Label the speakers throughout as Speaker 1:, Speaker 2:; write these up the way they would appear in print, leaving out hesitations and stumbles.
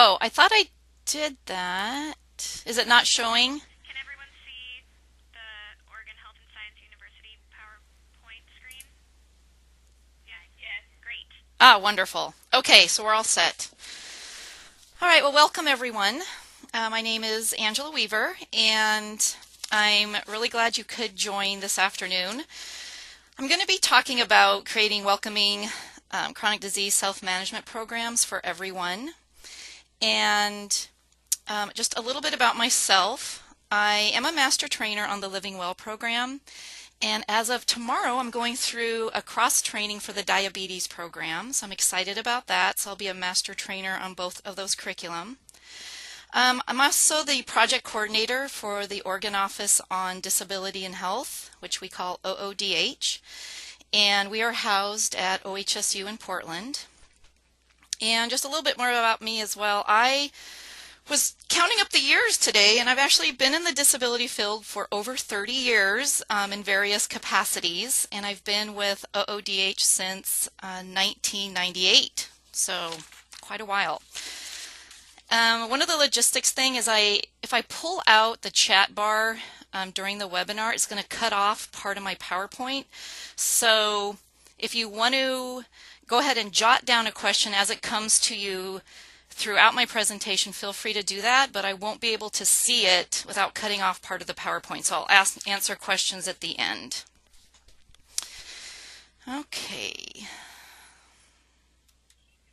Speaker 1: Oh, I thought I did that. Is it not showing?
Speaker 2: Can everyone see the Oregon Health and Science University PowerPoint screen? Yeah, yeah, great.
Speaker 1: Ah, wonderful. Okay, so we're all set. All right, well, welcome everyone. My name is Angela Weaver, and I'm really glad you could join this afternoon. I'm going to be talking about creating welcoming chronic disease self-management programs for everyone. And just a little bit about myself. I am a master trainer on the Living Well program, and as of tomorrow, I'm going through a cross-training for the diabetes program, so I'm excited about that. So I'll be a master trainer on both of those curriculum. I'm also the project coordinator for the Oregon Office on Disability and Health, which we call OODH, and we are housed at OHSU in Portland. And just a little bit more about me as well. I was counting up the years today, and I've actually been in the disability field for over 30 years in various capacities, and I've been with OODH since 1998, so quite a while. One of the logistics thing is if I pull out the chat bar during the webinar, it's going to cut off part of my PowerPoint. So if you want to go ahead and jot down a question as it comes to you throughout my presentation, feel free to do that, but I won't be able to see it without cutting off part of the PowerPoint. So I'll answer questions at the end. Okay.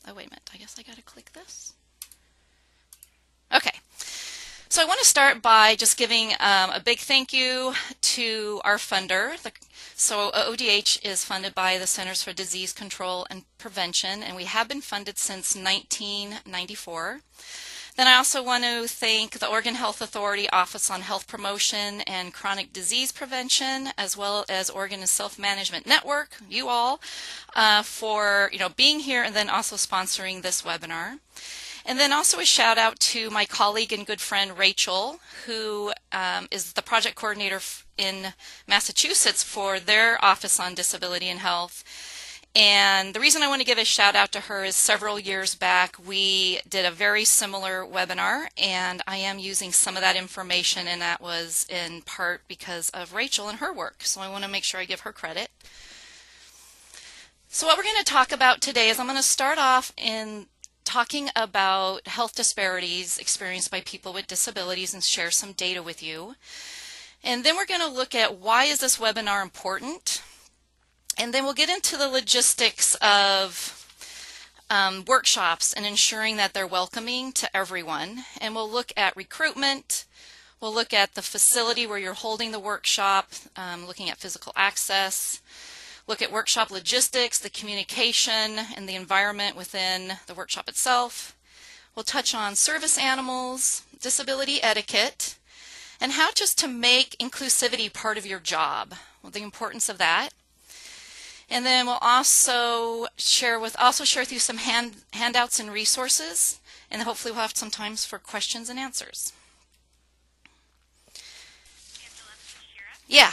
Speaker 1: Oh, wait a minute. I guess I got to click this. Okay. So I want to start by just giving a big thank you to our funder. So OODH is funded by the Centers for Disease Control and Prevention, and we have been funded since 1994. Then I also want to thank the Oregon Health Authority Office on Health Promotion and Chronic Disease Prevention, as well as Oregon Self-Management Network, you all, for being here and then also sponsoring this webinar. And then also a shout out to my colleague and good friend Rachel, who is the project coordinator in Massachusetts for their Office on Disability and Health. And the reason I want to give a shout out to her is several years back we did a very similar webinar, and I am using some of that information, and that was in part because of Rachel and her work. So I want to make sure I give her credit. So what we're going to talk about today is I'm going to start off in talking about health disparities experienced by people with disabilities and share some data with you. And then we're going to look at why is this webinar important. And then we'll get into the logistics of workshops and ensuring that they're welcoming to everyone. And we'll look at recruitment. We'll look at the facility where you're holding the workshop, looking at physical access. Look at workshop logistics, the communication, and the environment within the workshop itself. We'll touch on service animals, disability etiquette, and how just to make inclusivity part of your job, well, the importance of that. And then we'll also share through some handouts and resources, and hopefully we'll have some time for questions and answers.
Speaker 2: Angela, this is Shira.
Speaker 1: Yeah.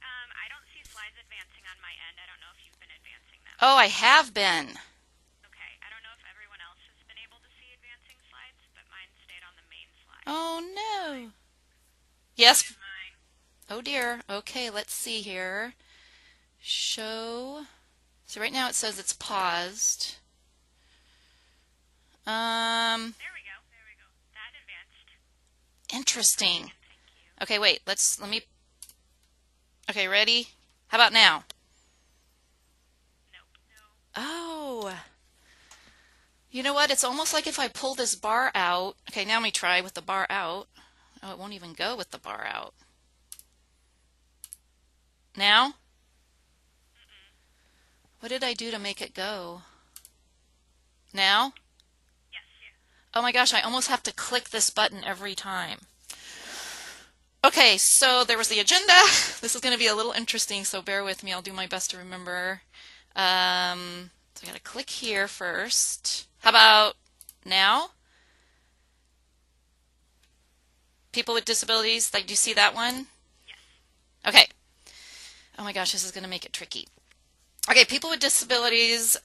Speaker 2: I don't see slides advancing on my end. I don't know if you've been advancing them.
Speaker 1: Oh, I have been.
Speaker 2: Okay, I don't know if everyone else has been able to see advancing slides, but mine stayed on the main slide.
Speaker 1: Oh, no. Yes.
Speaker 2: Mine.
Speaker 1: Oh, dear. Okay, let's see here. Show. So right now it says it's paused.
Speaker 2: There we go. There we go. That advanced.
Speaker 1: Interesting.
Speaker 2: Thank you.
Speaker 1: Okay, wait. Let me. Okay, ready? How about now?
Speaker 2: Nope. No.
Speaker 1: Oh. You know what? It's almost like if I pull this bar out. Okay, now let me try with the bar out. Oh, it won't even go with the bar out. Now? What did I do to make it go? Now?
Speaker 2: Yes. Yeah.
Speaker 1: Oh my gosh, I almost have to click this button every time. Okay, so there was the agenda. This is going to be a little interesting, so bear with me. I'll do my best to remember. So I got to click here first. How about now? People with disabilities, do you see that one?
Speaker 2: Yes.
Speaker 1: Okay. Oh my gosh, this is going to make it tricky. Okay, people with disabilities.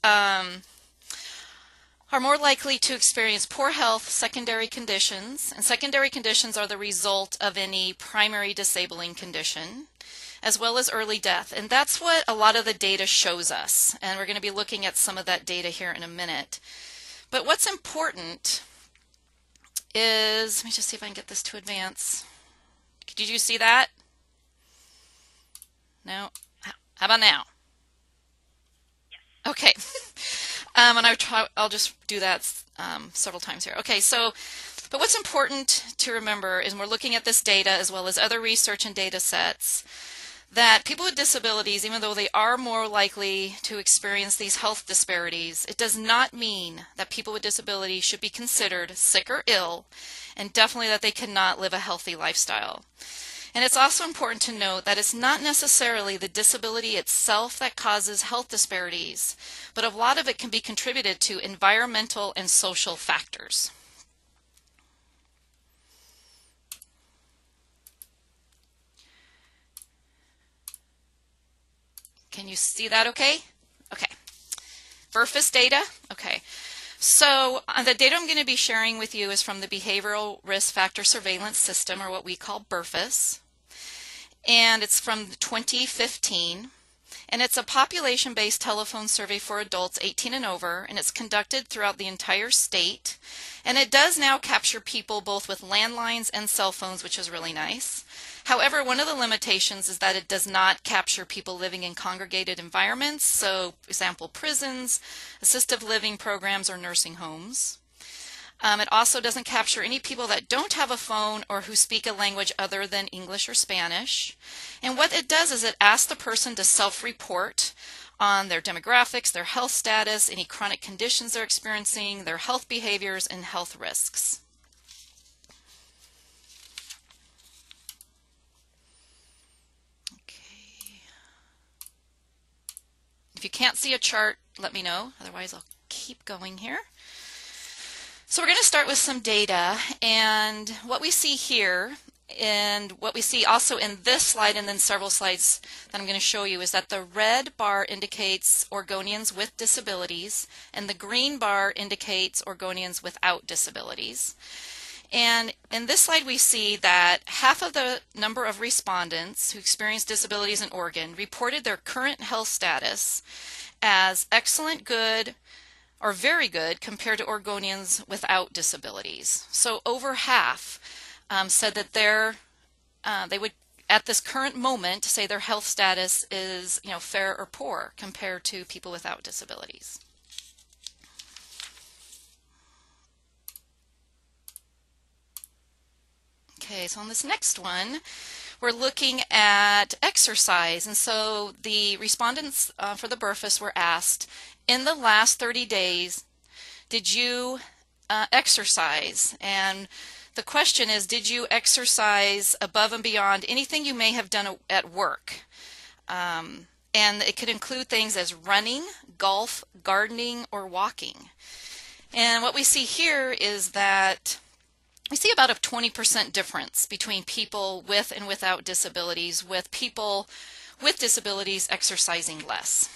Speaker 1: are more likely to experience poor health, secondary conditions, and secondary conditions are the result of any primary disabling condition, as well as early death. And that's what a lot of the data shows us. And we're going to be looking at some of that data here in a minute. But what's important is, let me just see if I can get this to advance. Did you see that? No? How about now?
Speaker 2: Yes.
Speaker 1: Okay. And I'll just do that several times here. Okay, so, but what's important to remember is when we're looking at this data as well as other research and data sets, that people with disabilities, even though they are more likely to experience these health disparities, it does not mean that people with disabilities should be considered sick or ill, and definitely that they cannot live a healthy lifestyle. And it's also important to note that it's not necessarily the disability itself that causes health disparities, but a lot of it can be contributed to environmental and social factors. Can you see that okay? Okay. BRFIS data? Okay. So the data I'm going to be sharing with you is from the Behavioral Risk Factor Surveillance System, or what we call BRFIS. And it's from 2015. And it's a population-based telephone survey for adults 18 and over, and it's conducted throughout the entire state. And it does now capture people both with landlines and cell phones, which is really nice. However, one of the limitations is that it does not capture people living in congregated environments, so for example, prisons, assisted living programs, or nursing homes. It also doesn't capture any people that don't have a phone or who speak a language other than English or Spanish. And what it does is it asks the person to self-report on their demographics, their health status, any chronic conditions they're experiencing, their health behaviors, and health risks. Okay. If you can't see a chart, let me know. Otherwise, I'll keep going here. So we're going to start with some data, and what we see here and what we see also in this slide and then several slides that I'm going to show you is that the red bar indicates Oregonians with disabilities and the green bar indicates Oregonians without disabilities. And in this slide we see that half of the number of respondents who experienced disabilities in Oregon reported their current health status as excellent, good, or very good compared to Oregonians without disabilities. So over half said that they would, at this current moment, say their health status is, fair or poor compared to people without disabilities. Okay, so on this next one, we're looking at exercise. And so the respondents for the BRFIS were asked, in the last 30 days, did you exercise? And the question is, did you exercise above and beyond anything you may have done at work? And it could include things as running, golf, gardening, or walking. And what we see here is that we see about a 20% difference between people with and without disabilities, with people with disabilities exercising less.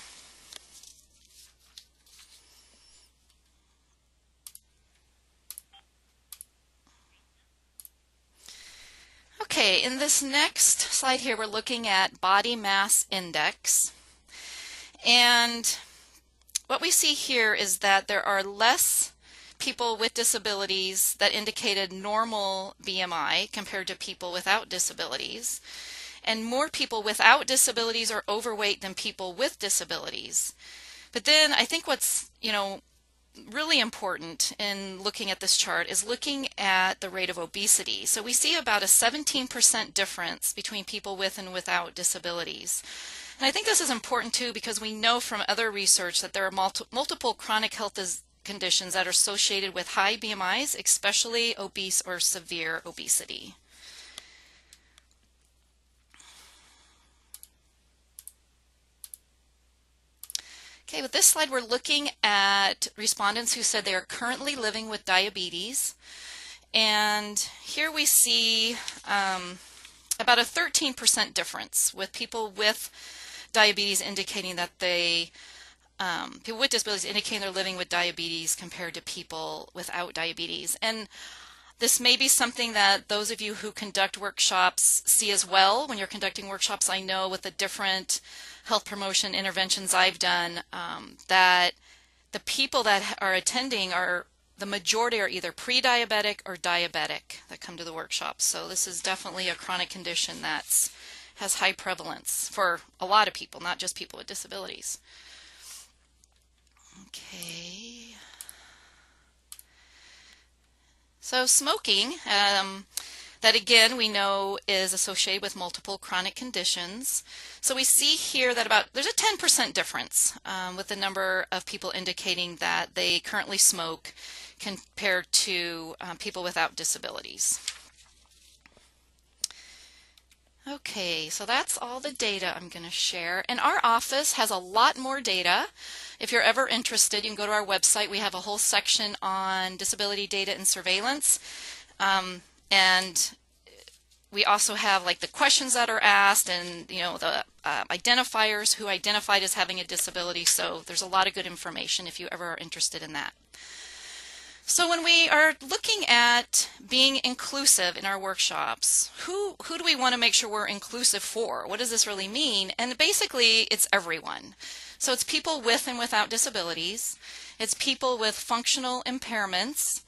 Speaker 1: Okay, in this next slide here, we're looking at body mass index. And what we see here is that there are less people with disabilities that indicated normal BMI compared to people without disabilities. And more people without disabilities are overweight than people with disabilities. But then I think what's, really important in looking at this chart is looking at the rate of obesity. So we see about a 17% difference between people with and without disabilities. And I think this is important too because we know from other research that there are multiple chronic health conditions that are associated with high BMIs, especially obese or severe obesity. Okay, with this slide we're looking at respondents who said they are currently living with diabetes. And here we see about a 13% difference with people with diabetes indicating that they people with disabilities indicating they're living with diabetes compared to people without diabetes. And this may be something that those of you who conduct workshops see as well when you're conducting workshops. I know with the different health promotion interventions I've done that the people that are attending are, the majority are either pre-diabetic or diabetic that come to the workshop. So this is definitely a chronic condition that has high prevalence for a lot of people, not just people with disabilities. Okay. So smoking, that again we know is associated with multiple chronic conditions. So we see here that there's a 10% difference with the number of people indicating that they currently smoke compared to people without disabilities. Okay, so that's all the data I'm going to share. And our office has a lot more data. If you're ever interested, you can go to our website. We have a whole section on disability data and surveillance. And we also have like the questions that are asked and the identifiers who identified as having a disability. So there's a lot of good information if you ever are interested in that. So when we are looking at being inclusive in our workshops, who do we want to make sure we're inclusive for? What does this really mean? And basically it's everyone. So it's people with and without disabilities. It's people with functional impairments,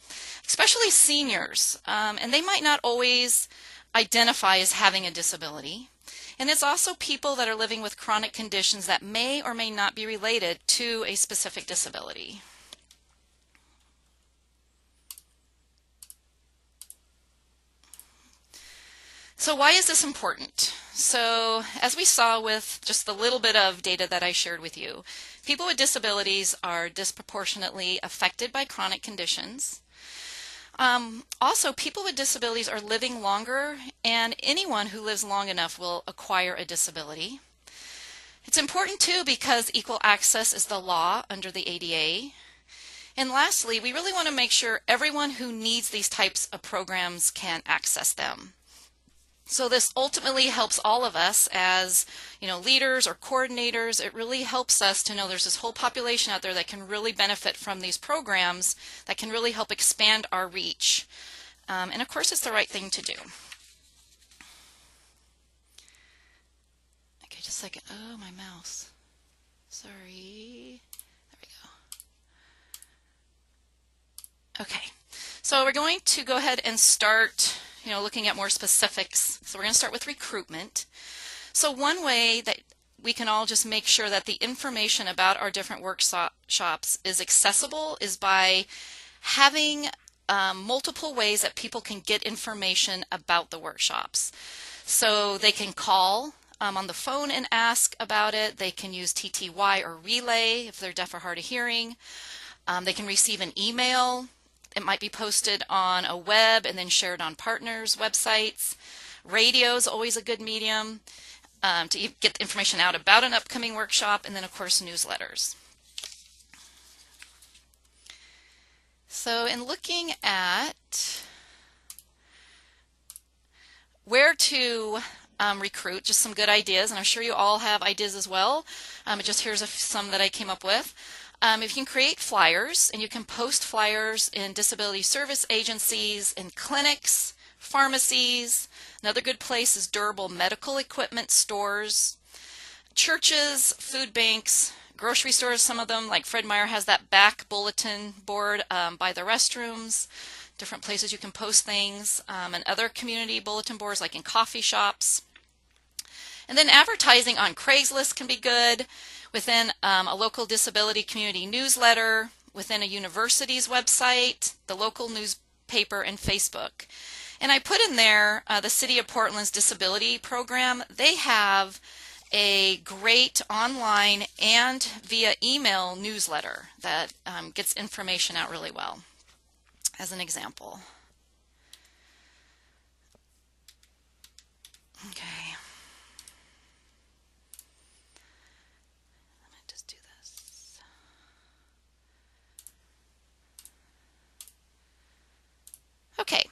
Speaker 1: especially seniors. And they might not always identify as having a disability. And it's also people that are living with chronic conditions that may or may not be related to a specific disability. So why is this important? So as we saw with just the little bit of data that I shared with you, people with disabilities are disproportionately affected by chronic conditions. Also, people with disabilities are living longer, and anyone who lives long enough will acquire a disability. It's important too because equal access is the law under the ADA. And lastly, we really want to make sure everyone who needs these types of programs can access them. So this ultimately helps all of us as leaders or coordinators. It really helps us to know there's this whole population out there that can really benefit from these programs that can really help expand our reach. And of course, it's the right thing to do. Okay, just a second. Oh, my mouse. Sorry. There we go. Okay, so we're going to go ahead and start looking at more specifics. So we're going to start with recruitment. So one way that we can all just make sure that the information about our different workshops is accessible is by having multiple ways that people can get information about the workshops. So they can call on the phone and ask about it. They can use TTY or Relay if they're deaf or hard of hearing. They can receive an email. It might be posted on a web and then shared on partners' websites. Radio is always a good medium to get the information out about an upcoming workshop, and then of course newsletters. So in looking at where to recruit, just some good ideas, and I'm sure you all have ideas as well. Just here's some that I came up with. If you can create flyers, and you can post flyers in disability service agencies, in clinics, pharmacies. Another good place is durable medical equipment stores, churches, food banks, grocery stores. Some of them, like Fred Meyer, has that back bulletin board by the restrooms. Different places you can post things, and other community bulletin boards like in coffee shops. And then advertising on Craigslist can be good, within a local disability community newsletter, within a university's website, the local newspaper, and Facebook. And I put in there the City of Portland's disability program. They have a great online and via email newsletter that gets information out really well, as an example. Okay. Okay,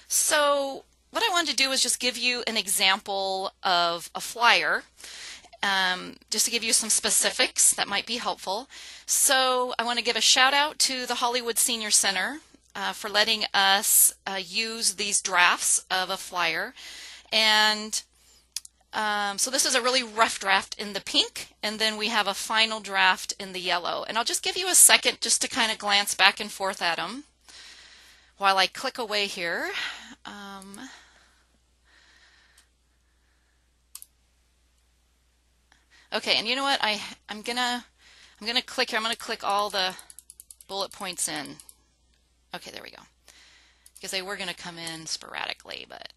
Speaker 1: so what I wanted to do is just give you an example of a flyer. just to give you some specifics that might be helpful. So I want to give a shout out to the Hollywood Senior Center for letting us use these drafts of a flyer. And so this is a really rough draft in the pink, and then we have a final draft in the yellow. And I'll just give you a second just to kind of glance back and forth at them while I click away here. Okay, and you know what? I'm gonna click here. I'm gonna click all the bullet points in. Okay, there we go. Because they were gonna come in sporadically, but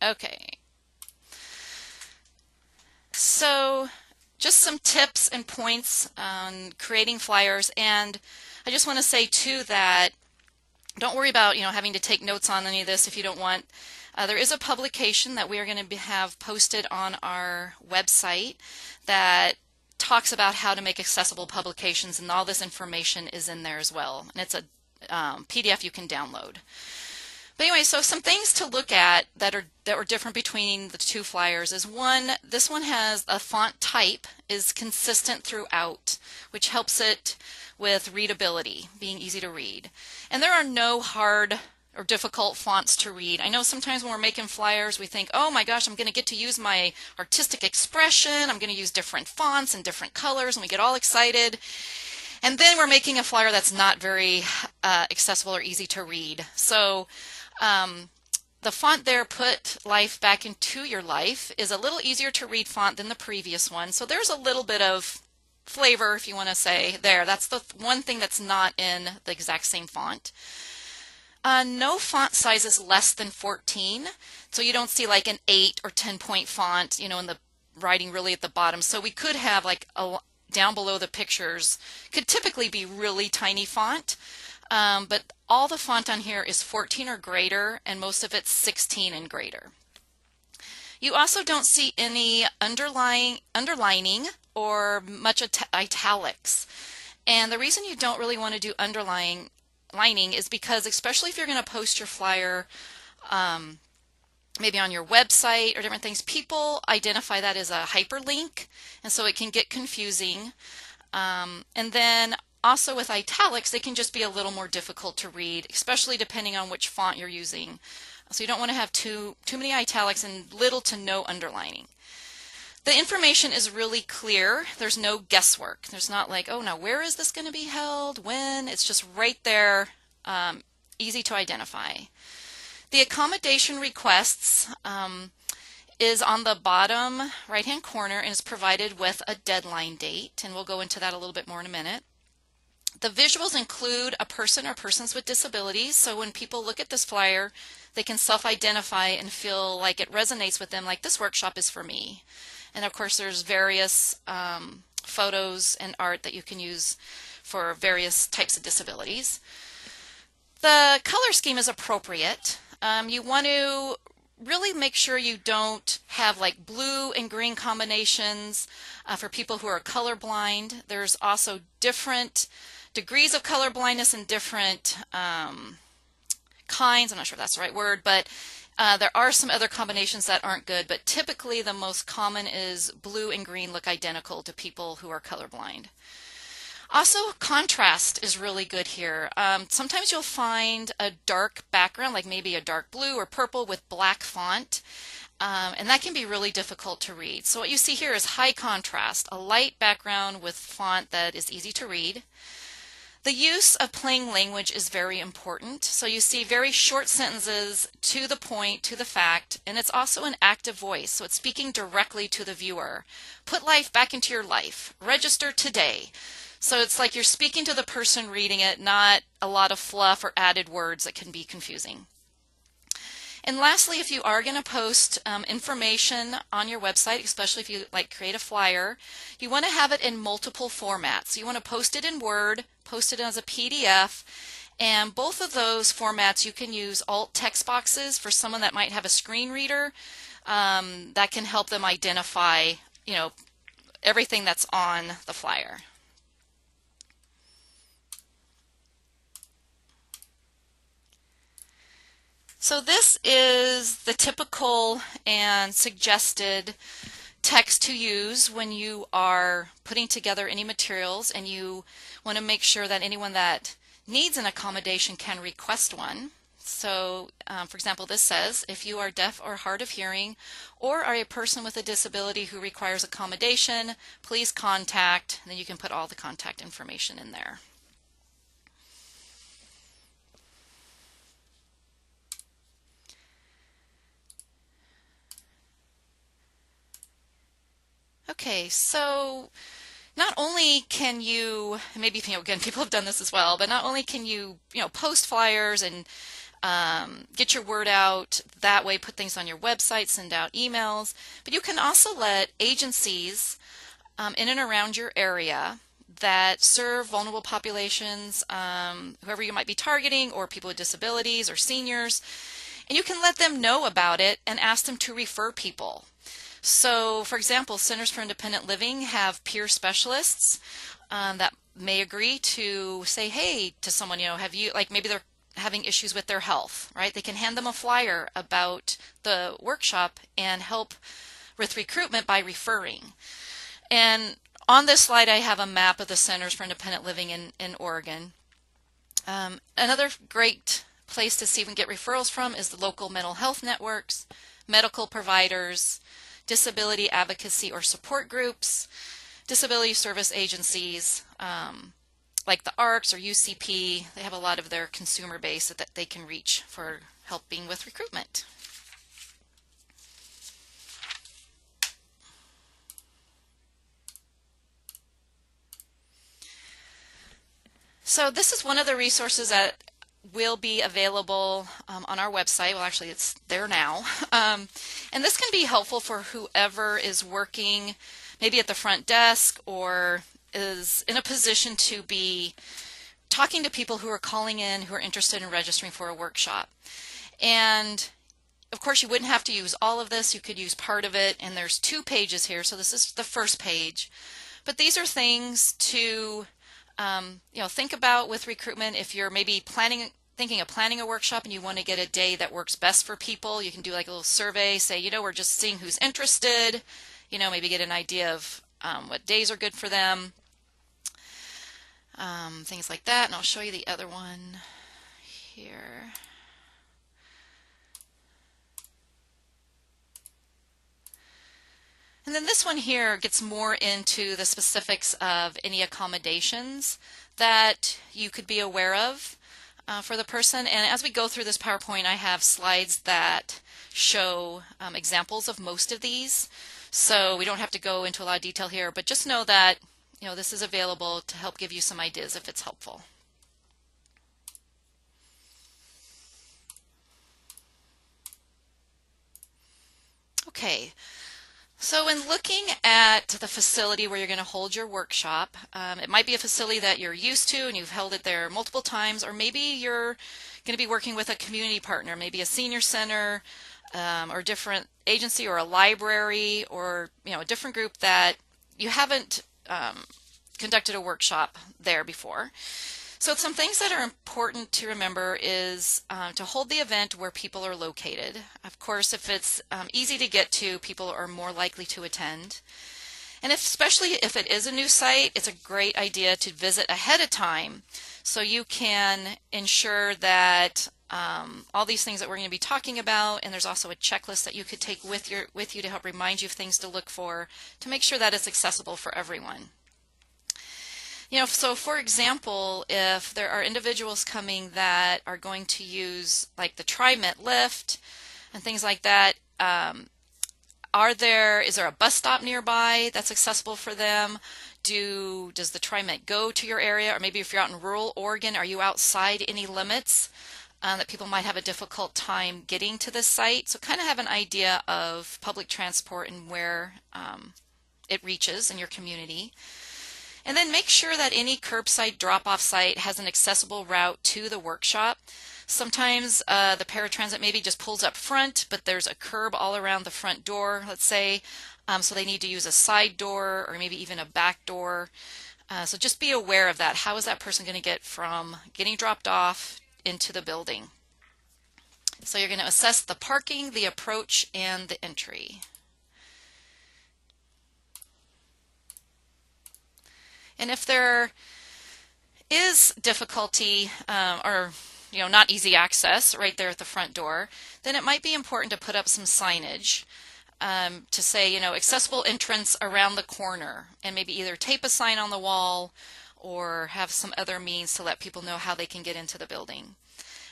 Speaker 1: okay. So just some tips and points on creating flyers, and I just want to say too that don't worry about having to take notes on any of this if you don't want. There is a publication that we are going to have posted on our website that talks about how to make accessible publications, and all this information is in there as well. And it's a PDF you can download. But anyway, so some things to look at that are different between the two flyers is one, this one has a font type is consistent throughout, which helps it with readability, being easy to read. And there are no hard or difficult fonts to read. I know sometimes when we're making flyers we think, oh my gosh, I'm going to get to use my artistic expression, I'm going to use different fonts and different colors, and we get all excited. And then we're making a flyer that's not very accessible or easy to read. So the font there, Put Life Back Into Your Life, is a little easier to read font than the previous one. So there's a little bit of flavor, if you want to say, there. That's the one thing that's not in the exact same font. No font size is less than 14, so you don't see like an 8 or 10 point font, in the writing really at the bottom. So we could have like down below the pictures, could typically be really tiny font, but all the font on here is 14 or greater, and most of it's 16 and greater. You also don't see any underlining or much italics. And the reason you don't really want to do underlining is because, especially if you're going to post your flyer maybe on your website or different things, people identify that as a hyperlink, and so it can get confusing. And then also with italics, they can just be a little more difficult to read, especially depending on which font you're using. So you don't want to have too many italics and little to no underlining. The information is really clear. There's no guesswork. There's not like, oh, now where is this going to be held? When? It's just right there, easy to identify. The accommodation requests is on the bottom right-hand corner and is provided with a deadline date, and we'll go into that a little bit more in a minute. The visuals include a person or persons with disabilities, so when people look at this flyer, they can self-identify and feel like it resonates with them, like this workshop is for me. And of course there's various photos and art that you can use for various types of disabilities. The color scheme is appropriate. You want to really make sure you don't have like blue and green combinations for people who are colorblind. There's also different degrees of color blindness and different kinds. I'm not sure if that's the right word, but there are some other combinations that aren't good, but typically the most common is blue and green look identical to people who are colorblind. Also, contrast is really good here. Sometimes you'll find a dark background, like maybe a dark blue or purple with black font, and that can be really difficult to read. So what you see here is high contrast, a light background with font that is easy to read. The use of plain language is very important. So you see very short sentences, to the point, to the fact, and it's also an active voice. So it's speaking directly to the viewer. Put life back into your life. Register today. So it's like you're speaking to the person reading it, not a lot of fluff or added words that can be confusing. And lastly, if you are going to post information on your website, especially if you create a flyer, you want to have it in multiple formats. You want to post it in Word, post it as a PDF, and both of those formats you can use alt text boxes for someone that might have a screen reader. That can help them identify, everything that's on the flyer. So this is the typical and suggested text to use when you are putting together any materials and you want to make sure that anyone that needs an accommodation can request one. So, for example, this says, if you are deaf or hard of hearing or are a person with a disability who requires accommodation, please contact, and then you can put all the contact information in there. Okay, so not only can you, maybe, again, people have done this as well, but not only can you, post flyers and get your word out that way, put things on your website, send out emails, but you can also let agencies in and around your area that serve vulnerable populations, whoever you might be targeting, or people with disabilities or seniors, and you can let them know about it and ask them to refer people. So, for example, Centers for Independent Living have peer specialists that may agree to say, hey, to someone, have you, like maybe they're having issues with their health, right? They can hand them a flyer about the workshop and help with recruitment by referring. And on this slide, I have a map of the Centers for Independent Living in Oregon. Another great place to see if we can get referrals from is the local mental health networks, medical providers, disability advocacy or support groups, disability service agencies like the ARCS or UCP. They have a lot of their consumer base that they can reach for helping with recruitment. So this is one of the resources that will be available on our website. Well, actually, it's there now. And this can be helpful for whoever is working maybe at the front desk or is in a position to be talking to people who are calling in who are interested in registering for a workshop. And of course, you wouldn't have to use all of this. You could use part of it. And there's 2 pages here. So this is the first page. But these are things to think about with recruitment. If you're maybe thinking of planning a workshop and you want to get a day that works best for people, you can do like a little survey, say, we're just seeing who's interested, maybe get an idea of what days are good for them, things like that. And I'll show you the other one here. And then this one here gets more into the specifics of any accommodations that you could be aware of for the person. And as we go through this PowerPoint, I have slides that show examples of most of these. So we don't have to go into a lot of detail here, but just know that this is available to help give you some ideas if it's helpful. Okay. So in looking at the facility where you're going to hold your workshop, it might be a facility that you're used to and you've held it there multiple times, or maybe you're going to be working with a community partner, maybe a senior center or a different agency or a library or a different group that you haven't conducted a workshop there before. So some things that are important to remember is to hold the event where people are located. Of course, if it's easy to get to, people are more likely to attend. And especially if it is a new site, it's a great idea to visit ahead of time so you can ensure that all these things that we're going to be talking about, and there's also a checklist that you could take with you to help remind you of things to look for to make sure that it's accessible for everyone. So for example, if there are individuals coming that are going to use like the TriMet lift and things like that, is there a bus stop nearby that's accessible for them? Does the TriMet go to your area? Or maybe if you're out in rural Oregon, are you outside any limits that people might have a difficult time getting to this site? So kind of have an idea of public transport and where it reaches in your community. And then make sure that any curbside drop-off site has an accessible route to the workshop. Sometimes the paratransit maybe just pulls up front, but there's a curb all around the front door, let's say, so they need to use a side door or maybe even a back door. So just be aware of that. How is that person going to get from getting dropped off into the building? So you're going to assess the parking, the approach, and the entry. And if there is difficulty or not easy access right there at the front door, then it might be important to put up some signage to say, accessible entrance around the corner, and maybe either tape a sign on the wall or have some other means to let people know how they can get into the building.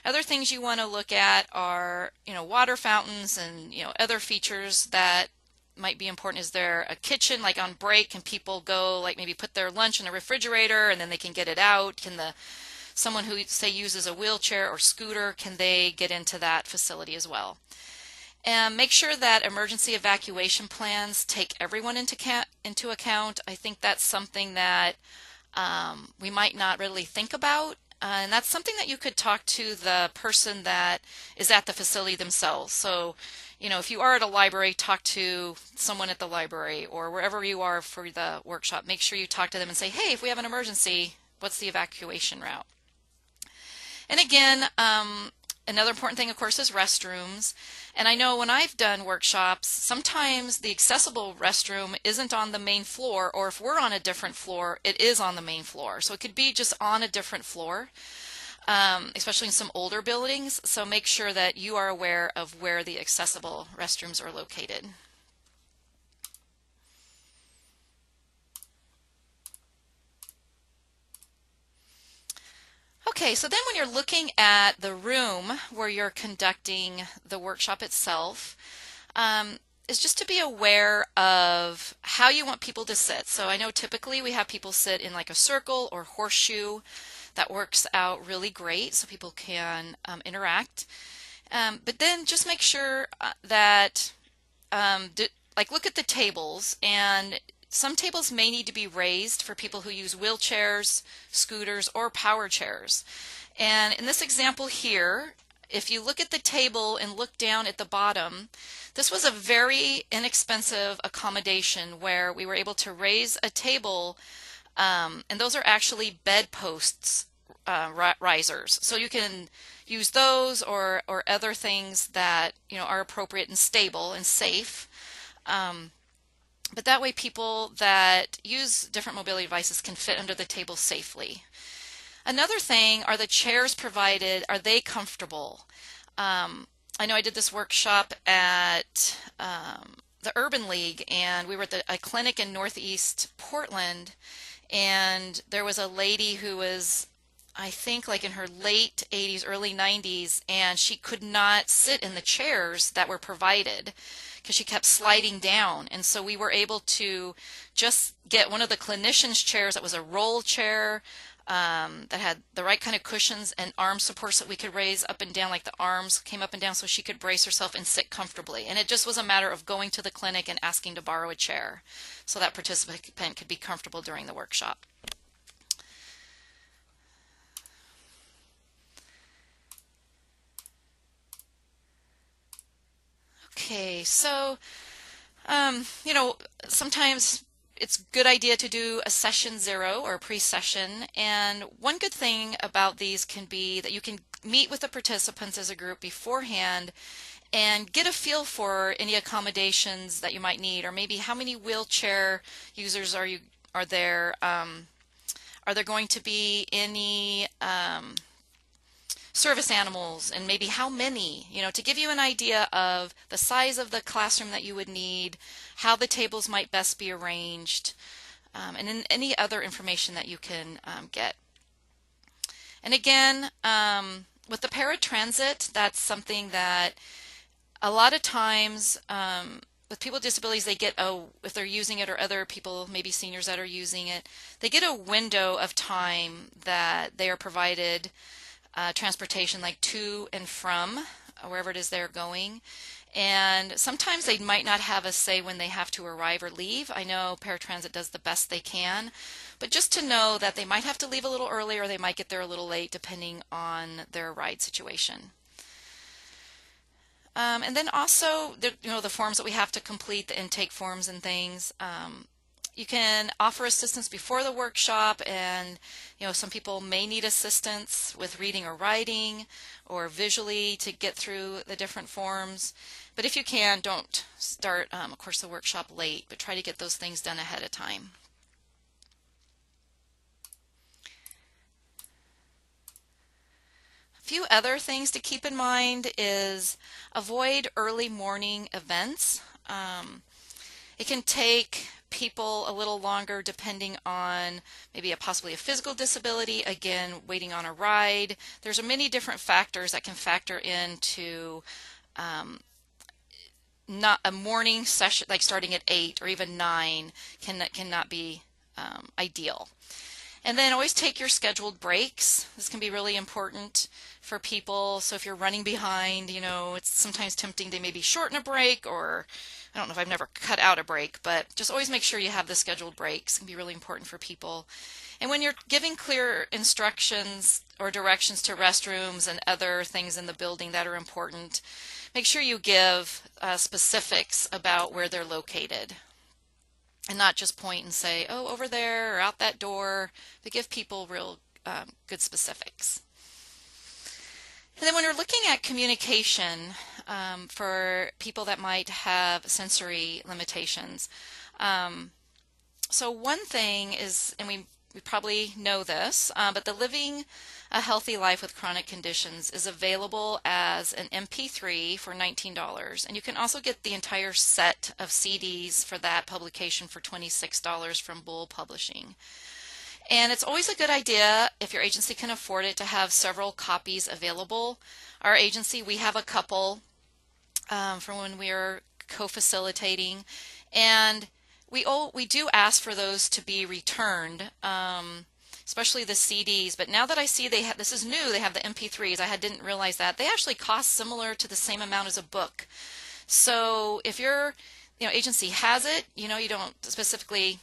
Speaker 1: Other things you want to look at are, water fountains and, other features that might be important. Is there a kitchen, like on break? Can people go, like maybe put their lunch in a refrigerator and then they can get it out? Can someone who, say, uses a wheelchair or scooter, can they get into that facility as well? And make sure that emergency evacuation plans take everyone into account. I think that's something that we might not really think about. And that's something that you could talk to the person that is at the facility themselves. So, if you are at a library, talk to someone at the library, or wherever you are for the workshop. Make sure you talk to them and say, hey, if we have an emergency, what's the evacuation route? And again, another important thing, of course, is restrooms. And I know when I've done workshops, sometimes the accessible restroom isn't on the main floor, or if we're on a different floor, it is on the main floor. So it could be just on a different floor, especially in some older buildings. So make sure that you are aware of where the accessible restrooms are located. Okay, so then when you're looking at the room where you're conducting the workshop itself, is just to be aware of how you want people to sit. So I know typically we have people sit in like a circle or horseshoe. That works out really great so people can interact. But then just make sure that, look at the tables, and some tables may need to be raised for people who use wheelchairs, scooters, or power chairs. And in this example here, if you look at the table and look down at the bottom, this was a very inexpensive accommodation where we were able to raise a table, and those are actually bed posts, risers. So you can use those or other things that are appropriate and stable and safe. But that way people that use different mobility devices can fit under the table safely. Another thing, are the chairs provided, are they comfortable? I know I did this workshop at the Urban League, and we were at a clinic in Northeast Portland, and there was a lady who was, I think, like in her late 80s, early 90s, and she could not sit in the chairs that were provided because she kept sliding down. And so we were able to just get one of the clinician's chairs that was a roll chair, that had the right kind of cushions and arm supports that we could raise up and down, like the arms came up and down so she could brace herself and sit comfortably. And it just was a matter of going to the clinic and asking to borrow a chair so that participant could be comfortable during the workshop. Okay, so, sometimes it's a good idea to do a session 0 or a pre-session. And one good thing about these can be that you can meet with the participants as a group beforehand and get a feel for any accommodations that you might need, or maybe how many wheelchair users are there. Are there going to be any service animals, and maybe how many, to give you an idea of the size of the classroom that you would need, how the tables might best be arranged, and then any other information that you can get. And again, with the paratransit, that's something that a lot of times with people with disabilities, they get if they're using it, or other people, maybe seniors that are using it, they get a window of time that they are provided transportation, like to and from wherever it is they're going. And sometimes they might not have a say when they have to arrive or leave. I know paratransit does the best they can, but just to know that they might have to leave a little early, or they might get there a little late depending on their ride situation. And then also, the forms that we have to complete, the intake forms and things. You can offer assistance before the workshop, and some people may need assistance with reading or writing or visually to get through the different forms. But if you can, don't start, of course, the workshop late, but try to get those things done ahead of time. few other things to keep in mind is avoid early morning events. It can take people a little longer depending on maybe possibly a physical disability, again, waiting on a ride. There's many different factors that can factor into not a morning session, like starting at 8 or even 9 cannot be ideal. And then always take your scheduled breaks. This can be really important for people. So if you're running behind, it's sometimes tempting to maybe shorten a break, or I don't know if I've never cut out a break, but just always make sure you have the scheduled breaks. It can be really important for people. And when you're giving clear instructions or directions to restrooms and other things in the building that are important, make sure you give specifics about where they're located. And not just point and say, oh, over there or out that door, but give people real good specifics. And then when you're looking at communication for people that might have sensory limitations, so one thing is, and we probably know this, but the Living a Healthy Life with Chronic Conditions is available as an MP3 for $19. And you can also get the entire set of CDs for that publication for $26 from Bull Publishing. And it's always a good idea, if your agency can afford it, to have several copies available. Our agency, we have a couple from when we were co-facilitating, and we do ask for those to be returned, especially the CDs. But now that I see this is new, they have the MP3s. I didn't realize that. They actually cost similar to the same amount as a book. So if your agency has it, you don't specifically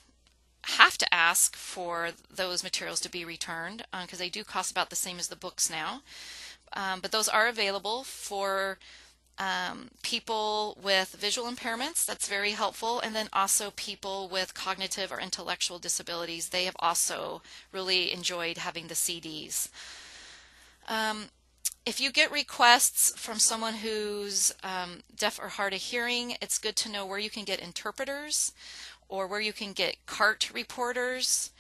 Speaker 1: have to ask for those materials to be returned because they do cost about the same as the books now. But those are available for people with visual impairments. That's very helpful. And then also people with cognitive or intellectual disabilities. They have also really enjoyed having the CDs. If you get requests from someone who's deaf or hard of hearing, it's good to know where you can get interpreters or where you can get CART reporters,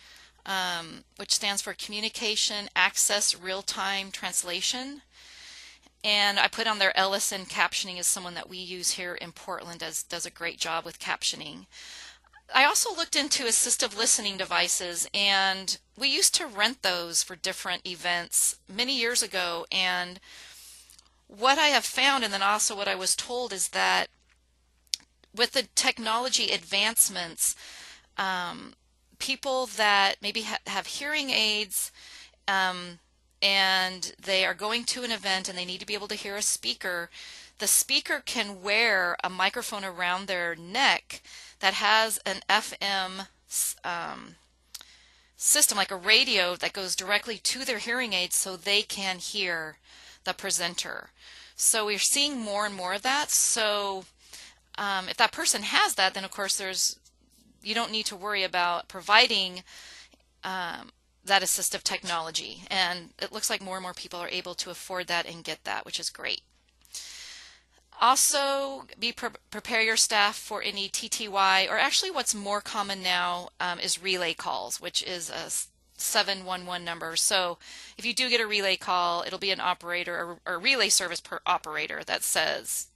Speaker 1: which stands for Communication Access Real-Time Translation. And I put on there Ellison Captioning is someone that we use here in Portland, does a great job with captioning. I also looked into assistive listening devices, and we used to rent those for different events many years ago. And what I have found, and then also what I was told, is that with the technology advancements, people that maybe have hearing aids and they are going to an event and they need to be able to hear a speaker, the speaker can wear a microphone around their neck that has an FM system, like a radio that goes directly to their hearing aids so they can hear the presenter. So we're seeing more and more of that. So if that person has that, then of course you don't need to worry about providing that assistive technology. And it looks like more and more people are able to afford that and get that, which is great. Also, prepare your staff for any TTY, or actually what's more common now is relay calls, which is a 711 number. So if you do get a relay call, it'll be an operator or a relay service per operator that says,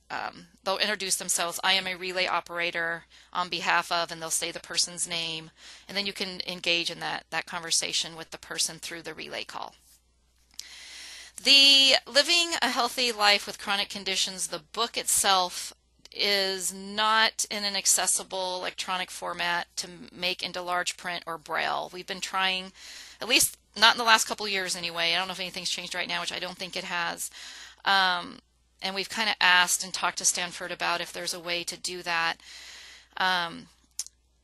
Speaker 1: they'll introduce themselves, I am a relay operator on behalf of, and they'll say the person's name, and then you can engage in that conversation with the person through the relay call. The Living a Healthy Life with Chronic Conditions, the book itself is not in an accessible electronic format to make into large print or braille. We've been trying, at least not in the last couple of years anyway. I don't know if anything's changed right now, which I don't think it has. And we've kind of asked and talked to Stanford about if there's a way to do that.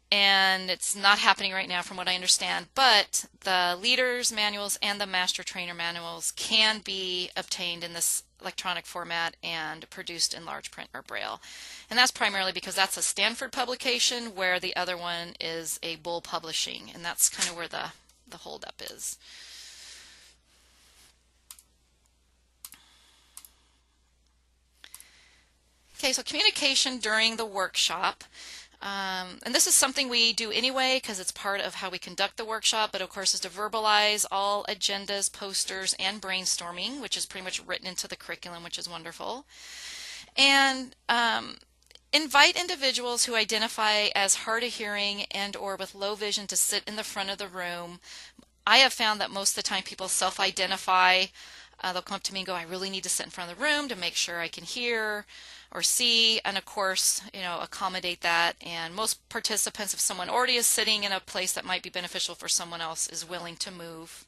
Speaker 1: And it's not happening right now from what I understand, but the leaders manuals and the master trainer manuals can be obtained in this electronic format and produced in large print or braille. And that's primarily because that's a Stanford publication, where the other one is a Bull Publishing, and that's kind of where the holdup is. Okay, so communication during the workshop. And this is something we do anyway because it's part of how we conduct the workshop, but of course is to verbalize all agendas, posters, and brainstorming, which is pretty much written into the curriculum, which is wonderful. And invite individuals who identify as hard of hearing and or with low vision to sit in the front of the room. I have found that most of the time people self-identify. They'll come up to me and go, I really need to sit in front of the room to make sure I can hear or see, and of course, accommodate that. And most participants, if someone already is sitting in a place that might be beneficial for someone else, is willing to move.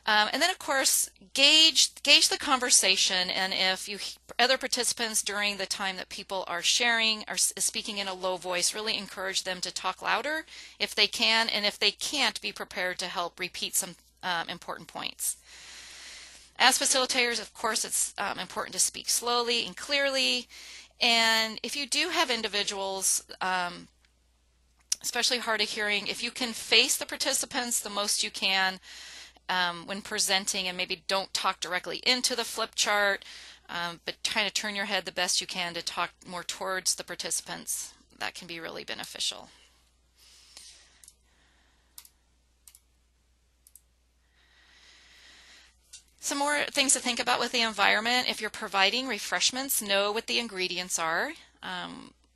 Speaker 1: And then, of course, gauge the conversation, and if other participants during the time that people are sharing are speaking in a low voice, really encourage them to talk louder if they can, and if they can't, be prepared to help repeat some important points. As facilitators, of course, it's important to speak slowly and clearly. And if you do have individuals, especially hard of hearing, if you can face the participants the most you can when presenting, and maybe don't talk directly into the flip chart, but trying to turn your head the best you can to talk more towards the participants, that can be really beneficial. Some more things to think about with the environment. If you're providing refreshments, know what the ingredients are.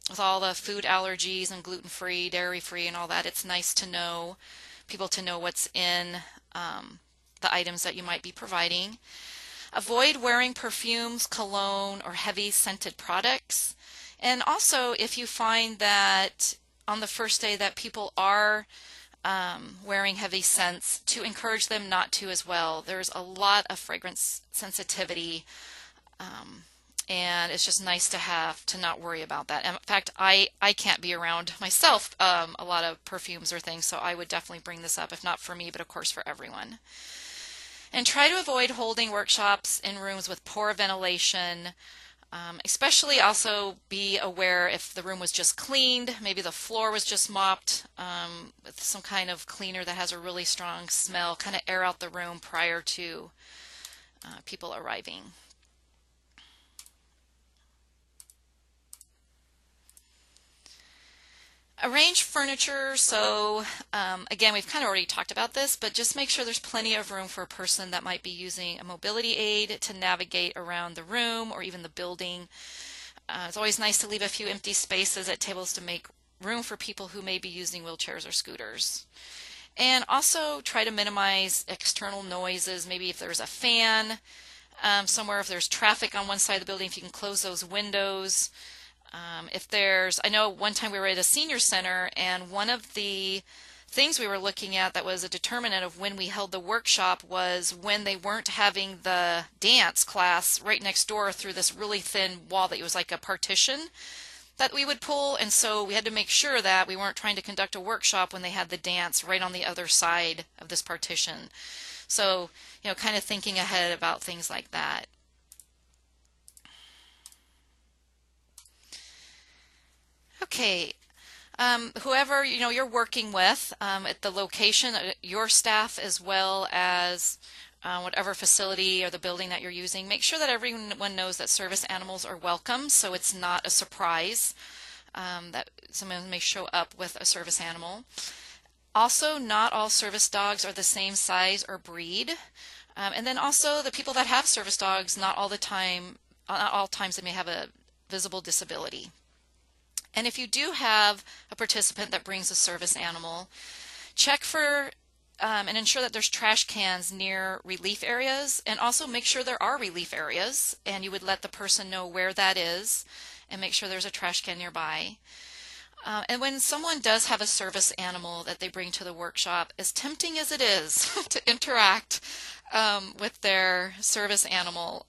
Speaker 1: With all the food allergies and gluten-free, dairy-free and all that, it's nice to know, people to know what's in the items that you might be providing. Avoid wearing perfumes, cologne, or heavy scented products. And also, if you find that on the first day that people are wearing heavy scents, to encourage them not to as well. There's a lot of fragrance sensitivity, and it's just nice to not worry about that. And in fact, I can't be around myself a lot of perfumes or things, so I would definitely bring this up, if not for me, but of course for everyone. And try to avoid holding workshops in rooms with poor ventilation. Especially also be aware if the room was just cleaned, maybe the floor was just mopped with some kind of cleaner that has a really strong smell, kind of air out the room prior to people arriving. Arrange furniture. So again, we've kind of already talked about this, but just make sure there's plenty of room for a person that might be using a mobility aid to navigate around the room or even the building. It's always nice to leave a few empty spaces at tables to make room for people who may be using wheelchairs or scooters. And also try to minimize external noises. Maybe if there's a fan somewhere, if there's traffic on one side of the building, if you can close those windows. I know one time we were at a senior center, and one of the things we were looking at that was a determinant of when we held the workshop was when they weren't having the dance class right next door through this really thin wall that was like a partition that we would pull. And so we had to make sure that we weren't trying to conduct a workshop when they had the dance right on the other side of this partition. So, kind of thinking ahead about things like that. Okay, whoever you're working with at the location, your staff as well as whatever facility or the building that you're using, make sure that everyone knows that service animals are welcome, so it's not a surprise that someone may show up with a service animal. Also, not all service dogs are the same size or breed. And then also the people that have service dogs, not all times they may have a visible disability. And if you do have a participant that brings a service animal, check for and ensure that there's trash cans near relief areas, and also make sure there are relief areas, and you would let the person know where that is and make sure there's a trash can nearby. And when someone does have a service animal that they bring to the workshop, as tempting as it is to interact with their service animal,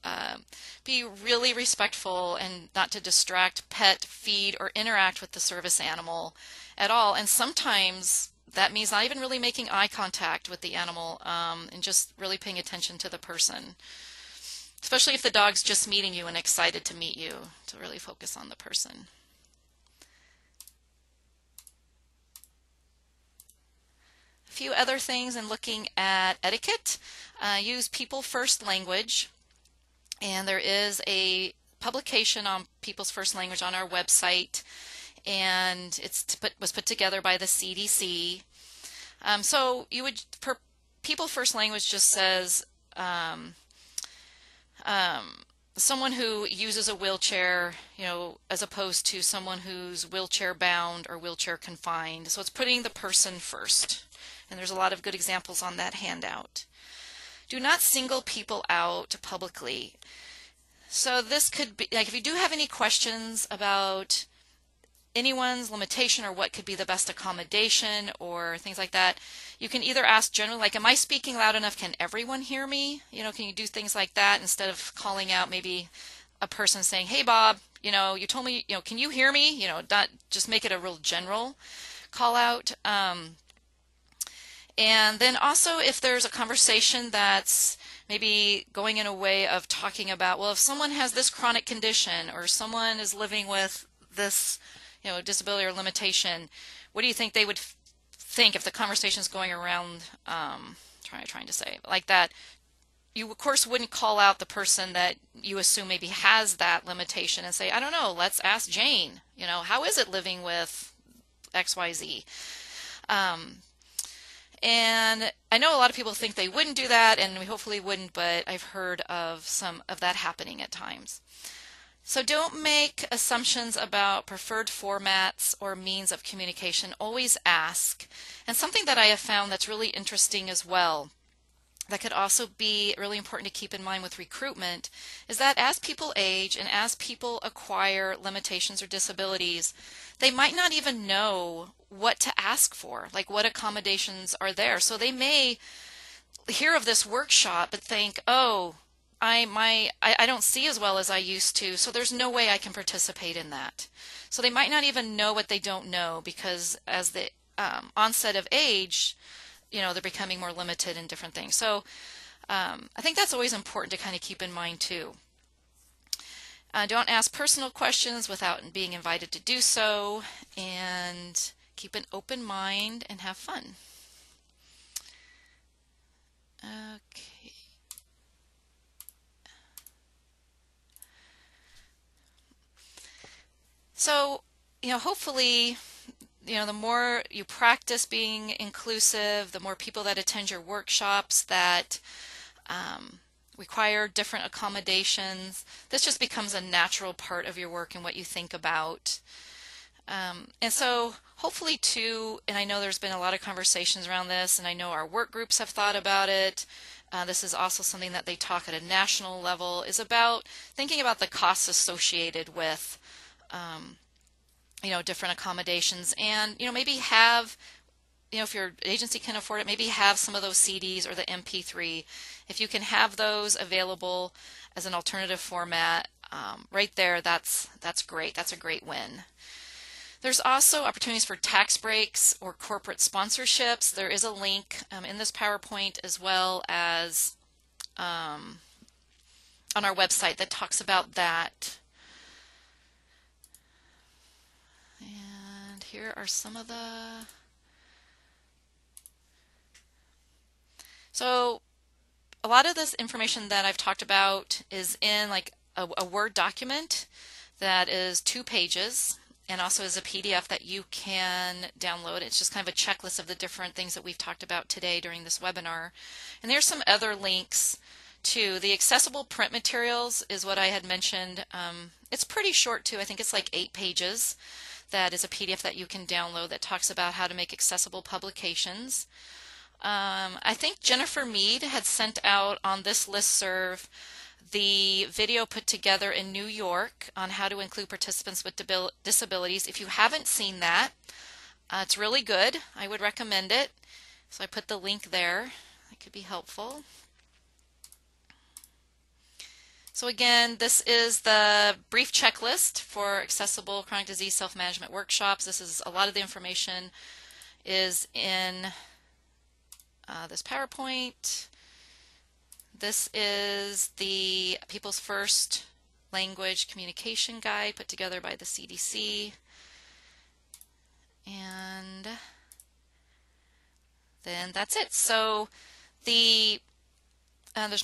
Speaker 1: be really respectful and not to distract, pet, feed, or interact with the service animal at all. And sometimes that means not even really making eye contact with the animal and just really paying attention to the person, especially if the dog's just meeting you and excited to meet you, to really focus on the person. A few other things in looking at etiquette. Use people first language, and there is a publication on people's first language on our website, and was put together by the CDC. So you would, per people first language just says someone who uses a wheelchair, as opposed to someone who's wheelchair bound or wheelchair confined. So it's putting the person first. And there's a lot of good examples on that handout. Do not single people out publicly. So this could be, like, if you do have any questions about anyone's limitation or what could be the best accommodation or things like that, you can either ask generally, like, am I speaking loud enough? Can everyone hear me? Can you do things like that instead of calling out maybe a person saying, hey, Bob, you told me, can you hear me? Not just make it a real general call out. And then also if there's a conversation that's maybe going in a way of talking about, well, if someone has this chronic condition or someone is living with this disability or limitation, what do you think they would think if the conversation is going around trying to say like that? You of course wouldn't call out the person that you assume maybe has that limitation and say, I don't know, let's ask Jane, how is it living with XYZ? And I know a lot of people think they wouldn't do that, and we hopefully wouldn't, but I've heard of some of that happening at times. So don't make assumptions about preferred formats or means of communication. Always ask. And something that I have found that's really interesting as well, that could also be really important to keep in mind with recruitment, is that as people age and as people acquire limitations or disabilities, they might not even know what to ask for, like what accommodations are there. So they may hear of this workshop but think, oh, I don't see as well as I used to, so there's no way I can participate in that. So they might not even know what they don't know, because as the onset of age, they're becoming more limited in different things. So I think that's always important to kind of keep in mind too. Don't ask personal questions without being invited to do so, and keep an open mind and have fun. Okay. So, hopefully, the more you practice being inclusive, the more people that attend your workshops that require different accommodations, this just becomes a natural part of your work and what you think about. And so hopefully too, and I know there's been a lot of conversations around this, and I know our work groups have thought about it. This is also something that they talk at a national level, is about thinking about the costs associated with different accommodations, and maybe have, if your agency can afford it, maybe have some of those CDs or the MP3. If you can have those available as an alternative format, right there, that's great. That's a great win. There's also opportunities for tax breaks or corporate sponsorships. There is a link in this PowerPoint, as well as on our website, that talks about that. And here are some of the... So a lot of this information that I've talked about is in like a Word document that is 2 pages, and also is a PDF that you can download. It's just kind of a checklist of the different things that we've talked about today during this webinar. And there's some other links too. The accessible print materials is what I had mentioned. It's pretty short too. I think it's like 8 pages. That is a PDF that you can download that talks about how to make accessible publications. I think Jennifer Mead had sent out on this listserv the video put together in New York on how to include participants with disabilities. If you haven't seen that, it's really good. I would recommend it. So I put the link there. That could be helpful. So again, this is the brief checklist for accessible chronic disease self-management workshops. This is a lot of the information is in this PowerPoint. This is the People's First Language Communication Guide put together by the CDC. And then that's it. So there's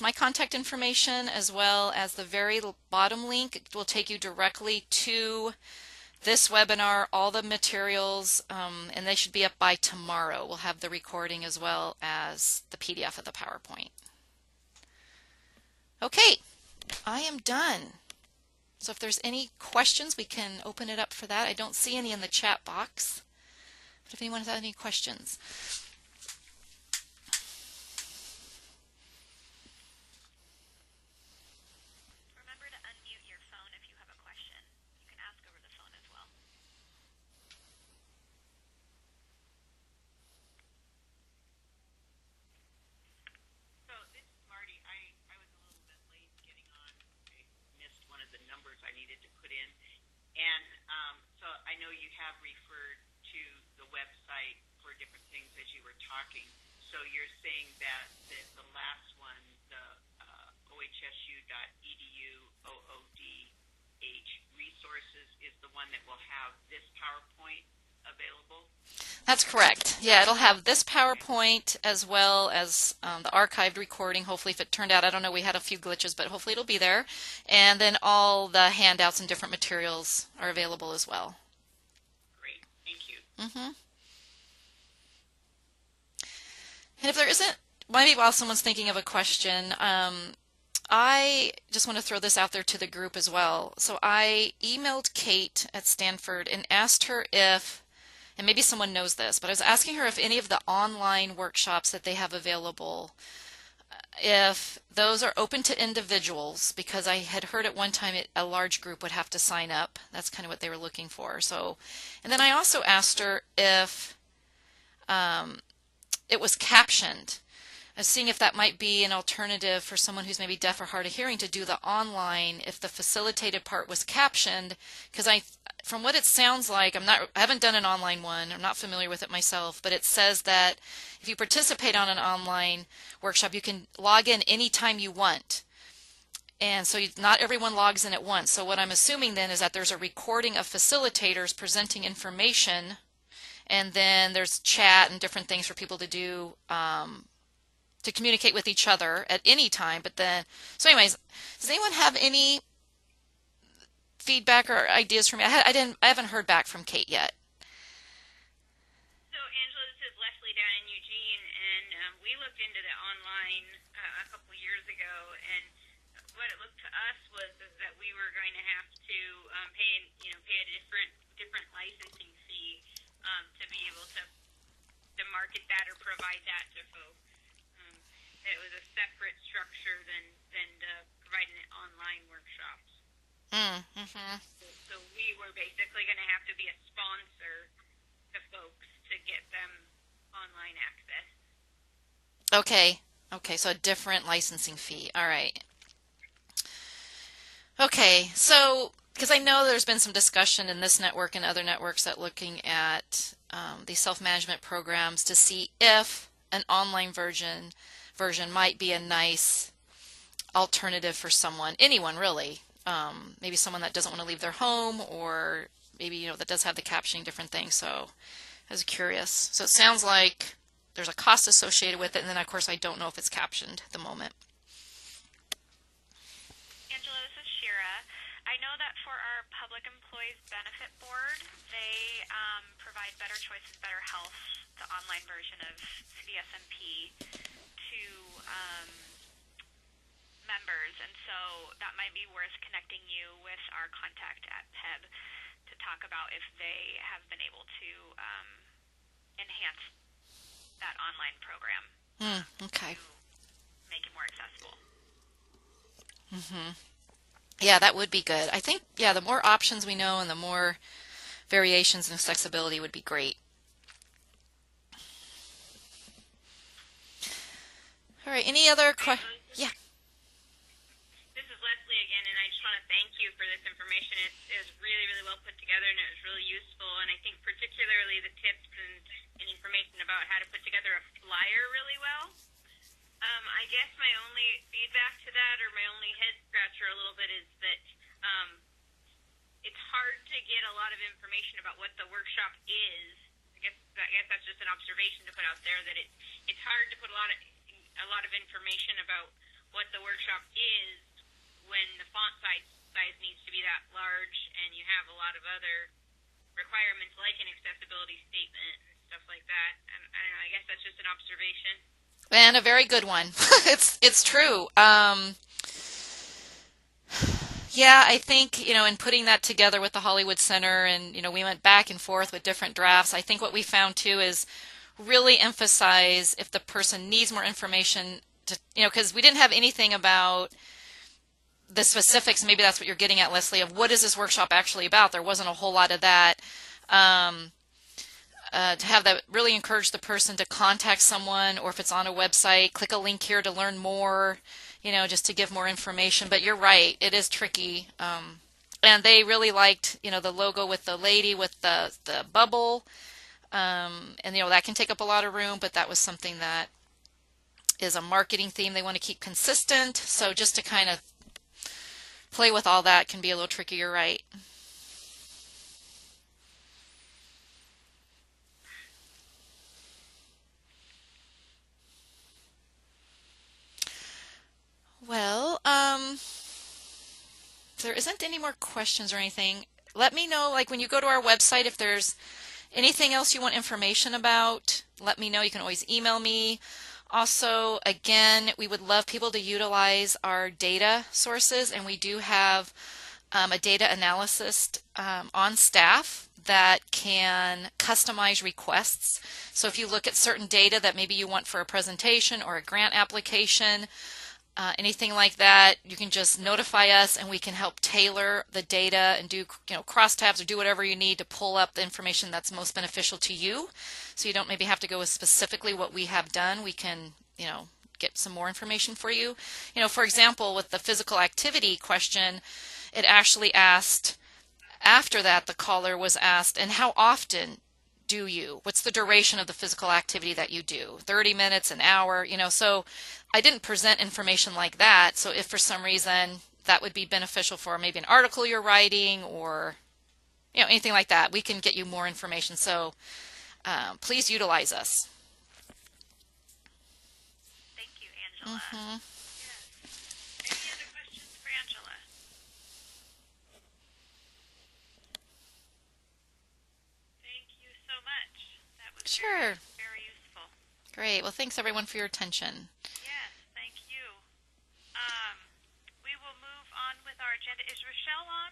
Speaker 1: my contact information, as well as the very bottom link will take you directly to this webinar, all the materials, and they should be up by tomorrow. We'll have the recording as well as the PDF of the PowerPoint. Okay, I am done. So if there's any questions, we can open it up for that. I don't see any in the chat box, but if anyone has any questions.
Speaker 2: Remember to unmute your phone if you have a question. You can ask over the phone as well.
Speaker 3: So this is Marty. I was a little bit late getting on. I missed one of the numbers I needed to put in. And so I know you have referred to the website for different things as you were talking. So you're saying that the last one, the ohsu.edu OODH resources, is the one that will have this PowerPoint available?
Speaker 1: That's correct. Yeah, it'll have this PowerPoint as well as the archived recording. Hopefully, if it turned out, I don't know, we had a few glitches, but hopefully it'll be there. And then all the handouts and different materials are available as well.
Speaker 3: Great, thank you.
Speaker 1: And if there isn't, maybe while someone's thinking of a question, I just want to throw this out there to the group as well. So I emailed Kate at Stanford and asked her if, and maybe someone knows this, but I was asking her if any of the online workshops that they have available, if those are open to individuals, because I had heard at one time a large group would have to sign up. That's kind of what they were looking for. So, and then I also asked her if it was captioned. I was seeing if that might be an alternative for someone who's maybe deaf or hard of hearing to do the online if the facilitated part was captioned, because from what it sounds like, I haven't done an online one, I'm not familiar with it myself, but it says that if you participate on an online workshop, you can log in anytime you want. And so not everyone logs in at once. So what I'm assuming then is that there's a recording of facilitators presenting information, and then there's chat and different things for people to do to communicate with each other at any time. But then, so anyways, does anyone have any feedback or ideas from me? I haven't heard back from Kate yet.
Speaker 2: So Angela, this is Leslie down in Eugene, and we looked into the online a couple years ago, and what it looked to us was that we were going to have to pay a different licensing fee to be able to market that or provide that to folks. It was a separate structure than providing it online workshops. So we were basically going to have to be a sponsor to folks to get them online access.
Speaker 1: Okay, so a different licensing fee. All right. Okay, so because I know there's been some discussion in this network and other networks that looking at these self-management programs to see if an online version might be a nice alternative for anyone really. Maybe someone that doesn't want to leave their home, or maybe that does have the captioning, different things. So I was curious. So it sounds like there's a cost associated with it, and then of course I don't know if it's captioned at the moment.
Speaker 2: Angela, this is Shira. I know that for our Public Employees Benefit Board, they provide Better Choices, Better Health, the online version of CDSMP, to members, and so that might be worth connecting you with our contact at PEB to talk about if they have been able to enhance that online program.
Speaker 1: Okay.
Speaker 2: To make it more accessible.
Speaker 1: Yeah, that would be good. I think, the more options we know and the more variations and accessibility would be great. All right, any other questions? Yeah.
Speaker 2: This is Leslie again, and I just want to thank you for this information. It was really, really well put together, and it was really useful, and I think particularly the tips and information about how to put together a flyer really well. I guess my only feedback to that, or my only head scratcher a little bit, is that it's hard to get a lot of information about what the workshop is. I guess that's just an observation to put out there, that it's hard to put a lot of information about what the workshop is when the font size needs to be that large, and you have a lot of other requirements like an accessibility statement and stuff like that. And I don't know, I guess that's just an observation.
Speaker 1: And a very good one. It's true. Yeah, I think, in putting that together with the Hollywood Center and, we went back and forth with different drafts. I think what we found too is really emphasize if the person needs more information to, because we didn't have anything about the specifics. Maybe that's what you're getting at, Leslie, of what is this workshop actually about? There wasn't a whole lot of that. Um, to have that really encourage the person to contact someone, or if it's on a website, click a link here to learn more, just to give more information. But you're right, it is tricky. And they really liked, the logo with the lady with the bubble. And, that can take up a lot of room, but that was something that is a marketing theme they want to keep consistent. So just to kind of play with all that can be a little tricky, you're right. Well, if there isn't any more questions or anything, let me know, like when you go to our website, if there's anything else you want information about, let me know. You can always email me. Also, again, we would love people to utilize our data sources, and we do have a data analyst on staff that can customize requests. So if you look at certain data that maybe you want for a presentation or a grant application, anything like that, you can just notify us and we can help tailor the data and do crosstabs or do whatever you need to pull up the information that's most beneficial to you. So you don't maybe have to go with specifically what we have done. We can get some more information for you. For example, with the physical activity question, it actually asked, after that the caller was asked, and how often do you? What's the duration of the physical activity that you do? 30 minutes, an hour, so I didn't present information like that. So if for some reason that would be beneficial for maybe an article you're writing or anything like that, we can get you more information. So please utilize us.
Speaker 2: Thank you, Angela.
Speaker 1: Mm-hmm.
Speaker 2: Yes. Any other questions for Angela? Thank you so much. That was
Speaker 1: Sure.
Speaker 2: very useful.
Speaker 1: Great. Well, thanks everyone for your attention.
Speaker 2: Yes, thank you. We will move on with our agenda. Is Rochelle on?